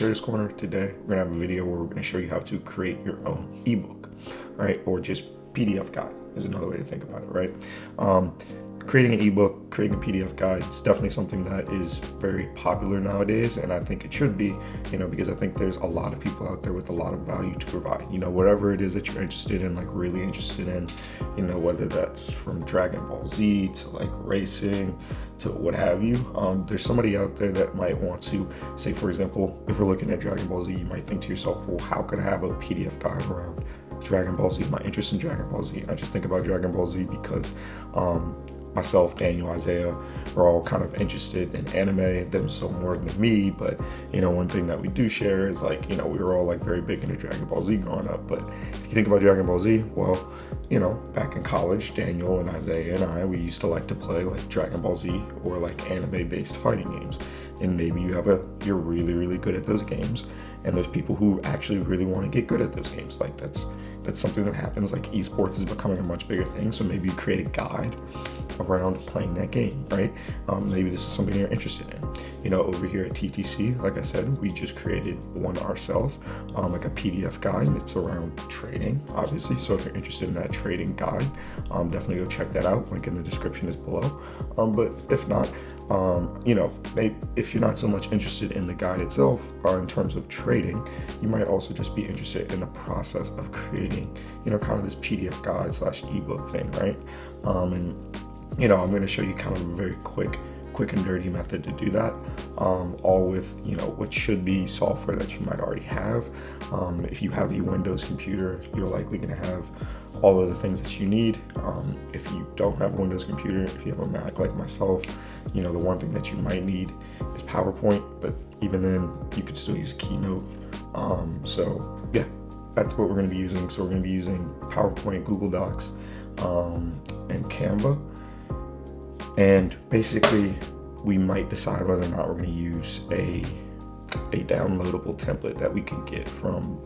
Creators Corner. Today, we're gonna have a video where we're gonna show you how to create your own ebook, right? Or just PDF guide is another way to think about it, right? Creating an ebook, creating a PDF guide is definitely something that is very popular nowadays, and I think it should be, because I think there's a lot of people out there with a lot of value to provide. Whatever it is that you're interested in, like really interested in, whether that's from Dragon Ball Z to like racing to what have you. There's somebody out there that might want to say, for example, if we're looking at Dragon Ball Z, you might think to yourself, well, how could I have a PDF guide around Dragon Ball Z, my interest in Dragon Ball Z? I just think about Dragon Ball Z because myself, Daniel, Isaiah, are all kind of interested in anime, them so more than me, but one thing that we do share is like, we were all like very big into Dragon Ball Z growing up. But if you think about Dragon Ball Z, well, back in college, Daniel and Isaiah and I, we used to like to play like Dragon Ball Z or like anime based fighting games. And maybe you're really, really good at those games, and there's people who actually really want to get good at those games. Like that's something that happens. Like esports is becoming a much bigger thing, so maybe you create a guide around playing that game, right? Maybe this is something you're interested in. Over here at TTC, like I said, we just created one ourselves, like a PDF guide. It's around trading, obviously. So if you're interested in that trading guide, definitely go check that out. Link in the description is below. But if not, maybe if you're not so much interested in the guide itself, in terms of trading, you might also just be interested in the process of creating, kind of this PDF guide / ebook thing, right? I'm going to show you kind of a very quick and dirty method to do that, all with what should be software that you might already have. If you have a Windows computer, you're likely going to have all of the things that you need. If you don't have a Windows computer, if you have a Mac like myself, the one thing that you might need is PowerPoint, but even then you could still use Keynote. So yeah, that's what we're going to be using. So we're going to be using PowerPoint, Google Docs, and Canva. And basically, we might decide whether or not we're going to use a downloadable template that we can get from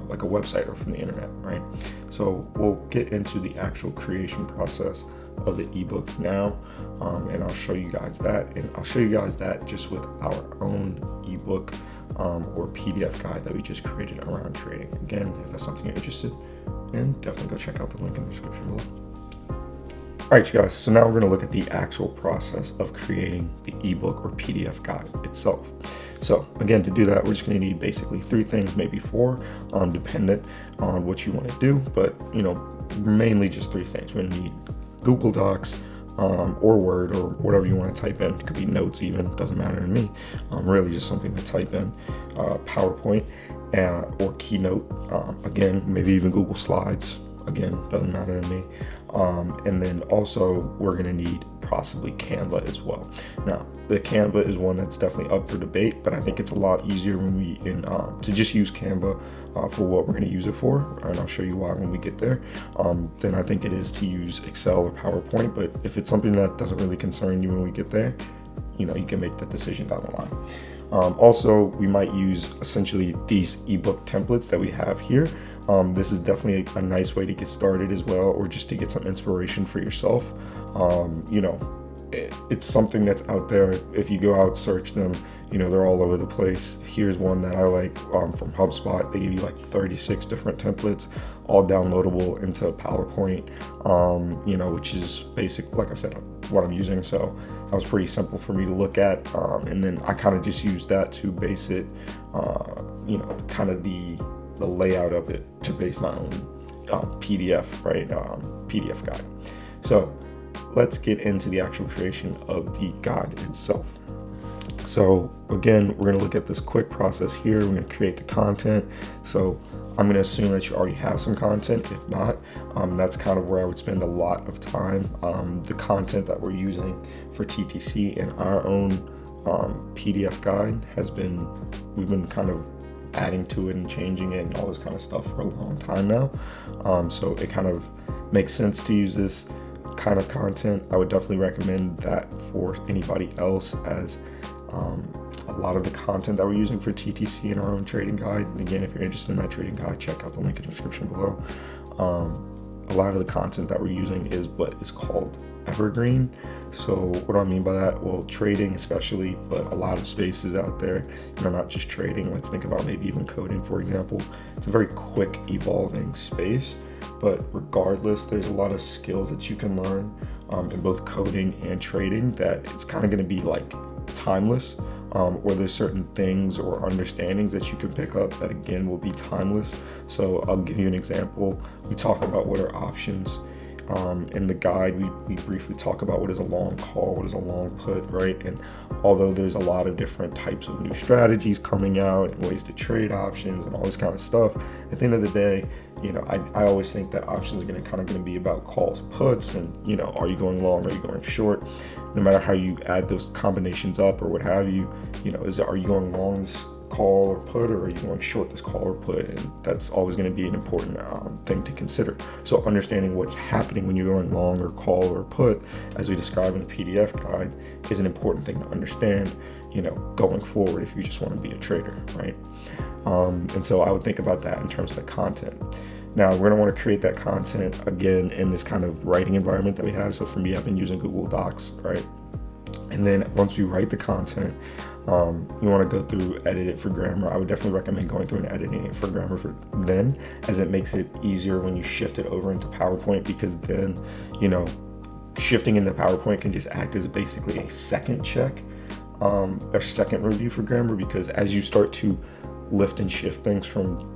like a website or from the internet, right? So we'll get into the actual creation process of the ebook now, and I'll show you guys that. And I'll show you guys that just with our own ebook or PDF guide that we just created around trading. Again, if that's something you're interested in, definitely go check out the link in the description below. All right, you guys, so now we're going to look at the actual process of creating the ebook or PDF guide itself. So again, to do that, we're just going to need basically 3 things, maybe 4, dependent on what you want to do, but mainly just 3 things. We're going to need Google Docs or Word or whatever you want to type in. It could be notes even, doesn't matter to me. Really just something to type in. PowerPoint or Keynote, again, maybe even Google Slides. Again, doesn't matter to me. And then also we're going to need possibly Canva as well. Now, the Canva is one that's definitely up for debate, but I think it's a lot easier when we to just use Canva for what we're going to use it for, and I'll show you why when we get there. Then I think it is to use Excel or PowerPoint, but if it's something that doesn't really concern you when we get there, you can make that decision down the line. Also, we might use essentially these ebook templates that we have here. This is definitely a nice way to get started as well, or just to get some inspiration for yourself. It's something that's out there. If you go out, search them, they're all over the place. Here's one that I like from HubSpot. They give you like 36 different templates, all downloadable into PowerPoint, which is basic, like I said, what I'm using. So that was pretty simple for me to look at. And then I kind of just used that to base it, kind of the layout of it to base my own PDF, right? PDF guide. So let's get into the actual creation of the guide itself. So again, we're going to look at this quick process here. We're going to create the content. So I'm going to assume that you already have some content. If not, that's kind of where I would spend a lot of time. The content that we're using for TTC and our own PDF guide we've been kind of adding to it and changing it and all this kind of stuff for a long time now. So it kind of makes sense to use this kind of content. I would definitely recommend that for anybody else, as a lot of the content that we're using for TTC and our own trading guide. And again, if you're interested in that trading guide, check out the link in the description below. A lot of the content that we're using is what is called evergreen. So what do I mean by that? Well, trading especially, but a lot of spaces out there, not just trading. Let's think about maybe even coding, for example. It's a very quick evolving space, but regardless, there's a lot of skills that you can learn in both coding and trading that it's kind of going to be like timeless, or there's certain things or understandings that you can pick up that again will be timeless. So I'll give you an example. We talk about what are options. In the guide, we briefly talk about what is a long call, what is a long put, right? And although there's a lot of different types of new strategies coming out and ways to trade options and all this kind of stuff, at the end of the day, I always think that options are going to be about calls, puts, and are you going long, are you going short? No matter how you add those combinations up or what have you, are you going long this call or put, or are you going short this call or put? And that's always going to be an important thing to consider. So understanding what's happening when you're going long or call or put, as we describe in the PDF guide, is an important thing to understand, going forward if you just want to be a trader, right? And so I would think about that in terms of the content. Now, we're going to want to create that content again in this kind of writing environment that we have. So for me, I've been using Google Docs, right? And then once we write the content, you want to go through, edit it for grammar. I would definitely recommend going through and editing it for grammar as it makes it easier when you shift it over into PowerPoint, because then, shifting into PowerPoint can just act as basically a second check, a second review for grammar, because as you start to lift and shift things from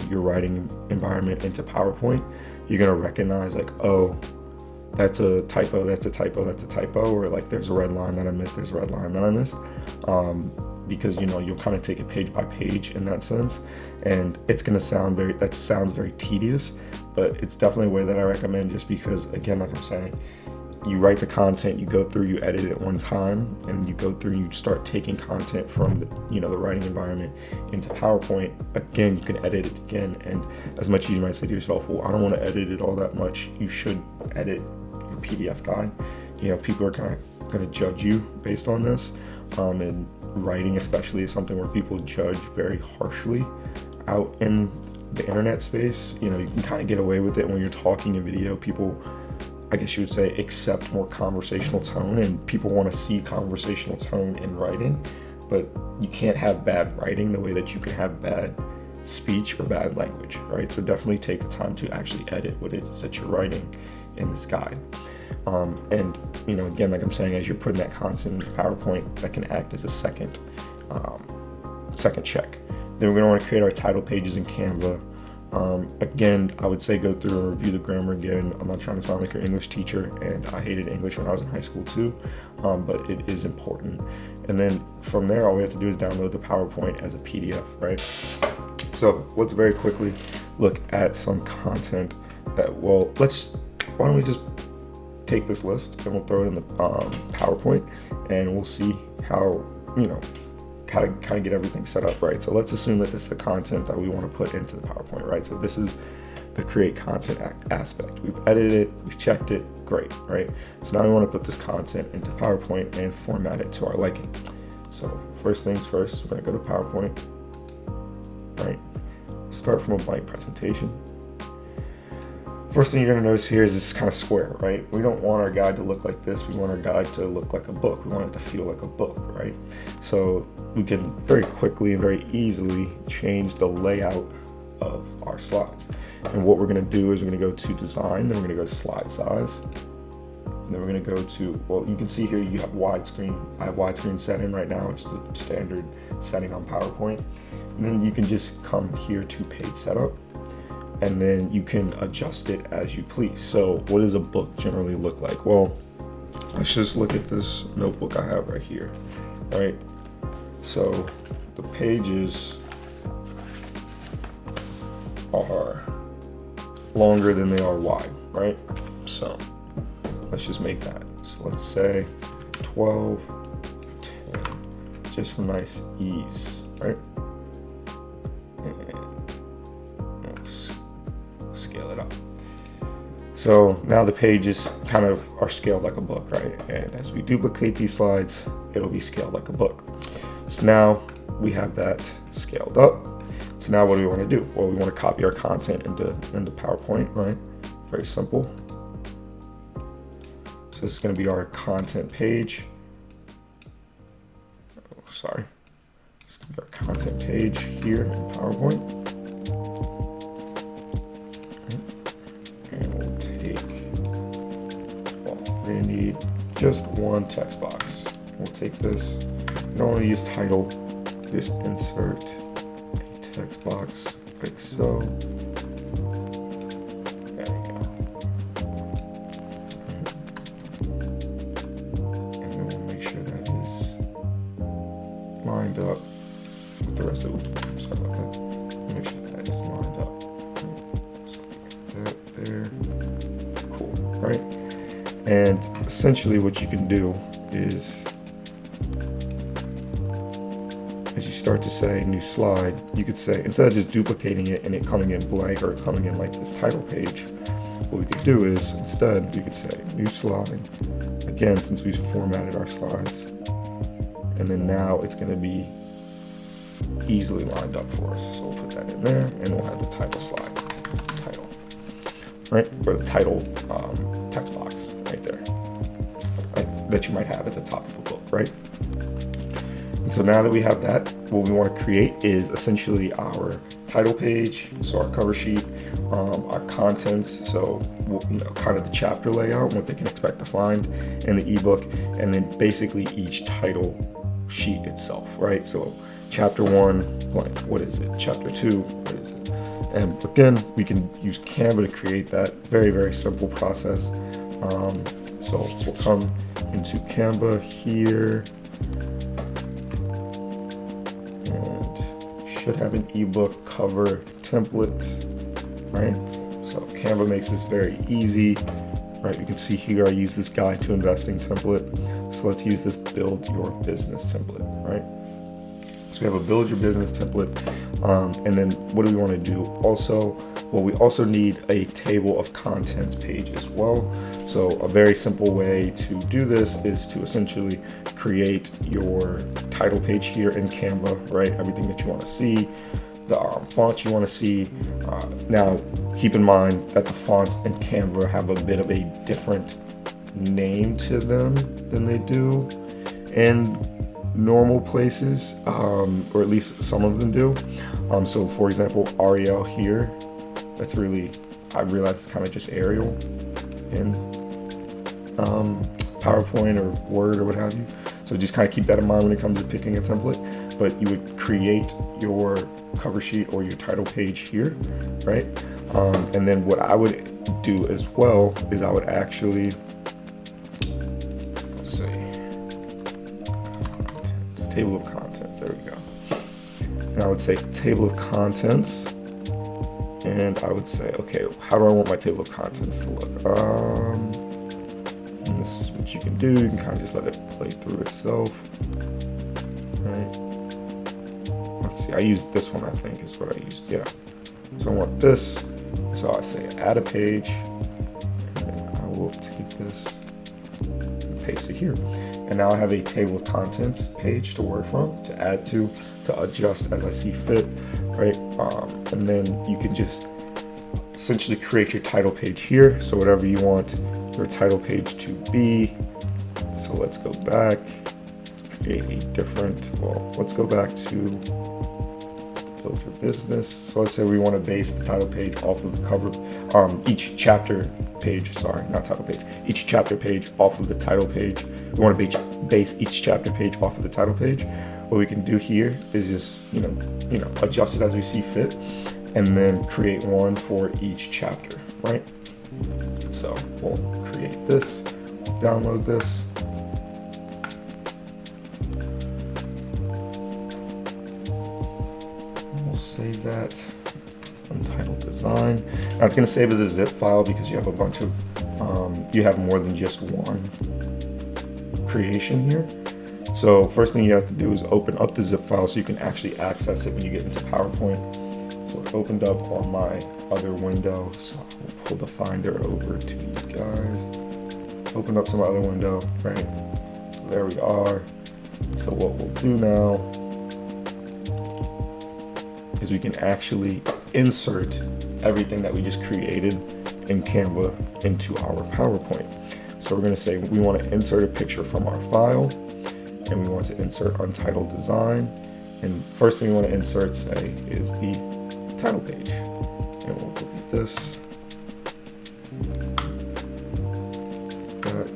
your writing environment into PowerPoint, you're going to recognize like, oh, that's a typo, or like there's a red line that I missed, because you'll kind of take it page by page in that sense, and it's going to sounds very tedious, but it's definitely a way that I recommend, just because, again, like I'm saying, you write the content, you go through, you edit it one time, and you go through and you start taking content from the writing environment into PowerPoint. Again, you can edit it again, and as much as you might say to yourself, well, I don't want to edit it all that much, you should edit your PDF guide. People are kind of going to judge you based on this, and writing especially is something where people judge very harshly out in the internet space. You can kind of get away with it when you're talking in video. People, I guess you would say, accept more conversational tone, and people want to see conversational tone in writing, but you can't have bad writing the way that you can have bad speech or bad language, right? So definitely take the time to actually edit what it is that you're writing in this guide. And again, like I'm saying, as you're putting that content in PowerPoint, that can act as a second check. Then we're going to want to create our title pages in Canva. Again, I would say go through and review the grammar again. I'm not trying to sound like your English teacher, and I hated English when I was in high school too, but it is important. And then from there, all we have to do is download the PowerPoint as a PDF, right? So let's very quickly look at some content that, why don't we just take this list and we'll throw it in the PowerPoint, and we'll see how, kind of get everything set up, right? So let's assume that this is the content that we want to put into the PowerPoint, right? So this is the create content aspect. We've edited it, we've checked it, great, right? So now we want to put this content into PowerPoint and format it to our liking. So first things first, we're going to go to PowerPoint, right? Start from a blank presentation. First thing you're going to notice here is this kind of square, right? We don't want our guide to look like this. We want our guide to look like a book. We want it to feel like a book, right? So we can very quickly and very easily change the layout of our slides. And what we're going to do is we're going to go to design, then we're going to go to slide size, and then we're going to go to, well, you can see here you have widescreen. I have widescreen setting right now, which is a standard setting on PowerPoint. And then you can just come here to page setup, and then you can adjust it as you please. So what does a book generally look like? Well, let's just look at this notebook I have right here, right? So the pages are longer than they are wide, right? So let's just make that. So let's say 12, 10, just for nice ease, right? Scale it up. So now the pages kind of are scaled like a book, right? And as we duplicate these slides, it'll be scaled like a book. So now we have that scaled up. So now what do we want to do? Well, we want to copy our content into PowerPoint, right? Very simple. So this is going to be our content page. Oh, sorry. This is going to be our content page here in PowerPoint. And we'll take, well, we're going to need just one text box. We'll take this. We don't want to use title. Just insert a text box like so. There we go. And then we'll make sure that is lined up with the rest of it. Sorry about that. Make sure that is lined up. So that there. Cool, right? And essentially what you can do is, as you start to say new slide, you could say, instead of just duplicating it and it coming in blank or coming in like this title page, what we could do is instead we could say new slide, again, since we've formatted our slides, and then now it's going to be easily lined up for us. So we'll put that in there and we'll have the title slide, title, right? Or the title text box right there, like, that you might have at the top of a book, right? And so now that we have that, what we want to create is essentially our title page, so our cover sheet, our contents, so kind of the chapter layout, what they can expect to find in the ebook, and then basically each title sheet itself, right? So chapter 1, blank, what is it? Chapter 2, what is it? And again, we can use Canva to create that. Very, very simple process. So we'll come into Canva here. Should have an ebook cover template, right? So Canva makes this very easy, right? You can see here I use this guide to investing template. So let's use this build your business template, right? So we have a build your business template, and then what do we want to do also? Well, we also need a table of contents page as well. So a very simple way to do this is to essentially create your title page here in Canva, right? Everything that you want to see, the fonts you want to see. Now, keep in mind that the fonts in Canva have a bit of a different name to them than they do in normal places, or at least some of them do. So for example, Arial here, that's really, I realize it's kind of just Arial in PowerPoint or Word or what have you. So just kind of keep that in mind when it comes to picking a template. But you would create your cover sheet or your title page here, right? And then what I would do as well is I would actually, let's see, it's table of contents, there we go. And I would say table of contents. And I would say, okay, how do I want my table of contents to look? And this is what you can do. You can kind of just let it play through itself. Right. Let's see. I used this one, I think, is what I used. Yeah. So I want this. So I say add a page. And then I will take this and paste it here. And now I have a table of contents page to work from, to add to adjust as I see fit, right? And then you can just essentially create your title page here. So whatever you want your title page to be. So let's go back, create a different, well, let's go back to build your business. So let's say we want to base the title page off of the cover, each chapter page, sorry, not title page, each chapter page off of the title page. We want to base each chapter page off of the title page. What we can do here is just, adjust it as we see fit, and then create one for each chapter, right? So we'll create this, download this. We'll save that, untitled design. Now it's gonna save as a zip file because you have a bunch of, you have more than just one creation here. So first thing you have to do is open up the zip file so you can actually access it when you get into PowerPoint. So it opened up on my other window. So I'll pull the Finder over to you guys. Opened up to my other window, right? So there we are. So what we'll do now is we can actually insert everything that we just created in Canva into our PowerPoint. So we're going to say we want to insert a picture from our file, and we want to insert untitled design. And first thing we want to insert, say, is the title page. And we'll delete this. That.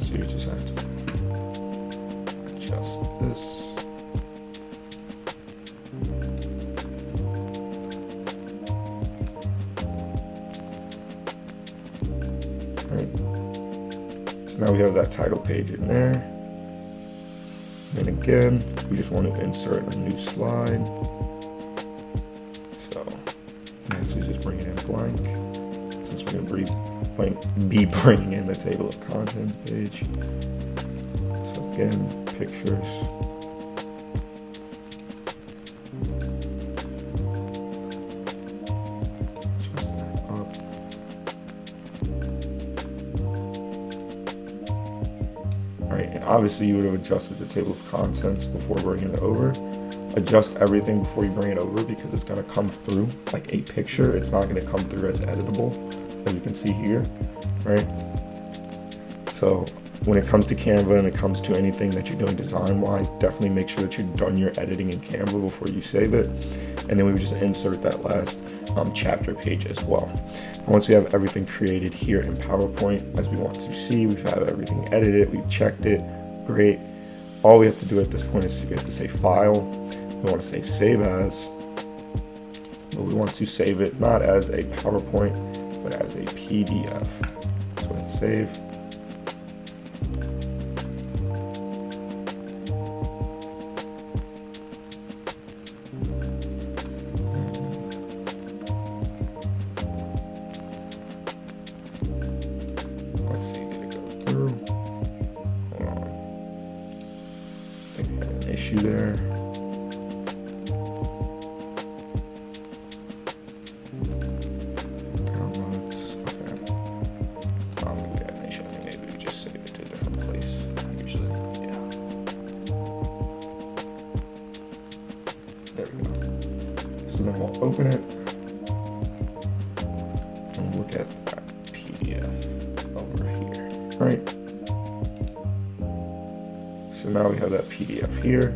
So you just have to adjust this. Right. So now we have that title page in there. Then again, we just want to insert a new slide. So actually just bring it in blank, since we're going to be bringing in the table of contents page. So again, pictures. Adjust that up. Right, and obviously you would have adjusted the table of contents before bringing it over. Adjust everything before you bring it over, because it's going to come through like a picture. It's not going to come through as editable, as you can see here, right? So when it comes to Canva and it comes to anything that you're doing design-wise, definitely make sure that you've done your editing in Canva before you save it. And then we would just insert that last chapter page as well. And once we have everything created here in PowerPoint, as we want to see, we've had everything edited, we've checked it, great. All we have to do at this point is we have to say File. We want to say Save As, but we want to save it not as a PowerPoint, but as a PDF. So hit Save. Let's see, did it go through? Hold on. I think we had an issue there. Downloads. Okay. We had an issue. I think maybe we just save it to a different place. Usually, yeah. There we go. So then we'll open it and look at that PDF over here. Right. So now we have that PDF here.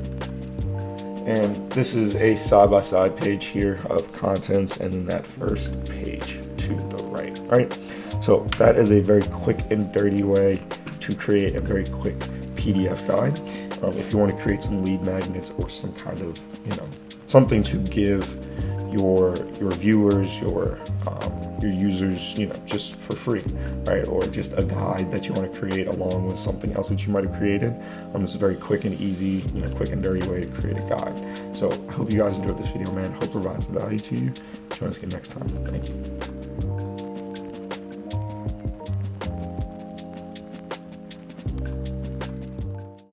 And this is a side-by-side page here of contents, and then that first page to the right, right? So that is a very quick and dirty way to create a very quick PDF guide. If you want to create some lead magnets or some kind of, something to give your viewers, your users, just for free, right? Or just a guide that you want to create along with something else that you might have created. This is a very quick and easy, quick and dirty way to create a guide. So I hope you guys enjoyed this video, man. Hope it provides some value to you. Join us again next time. Thank you.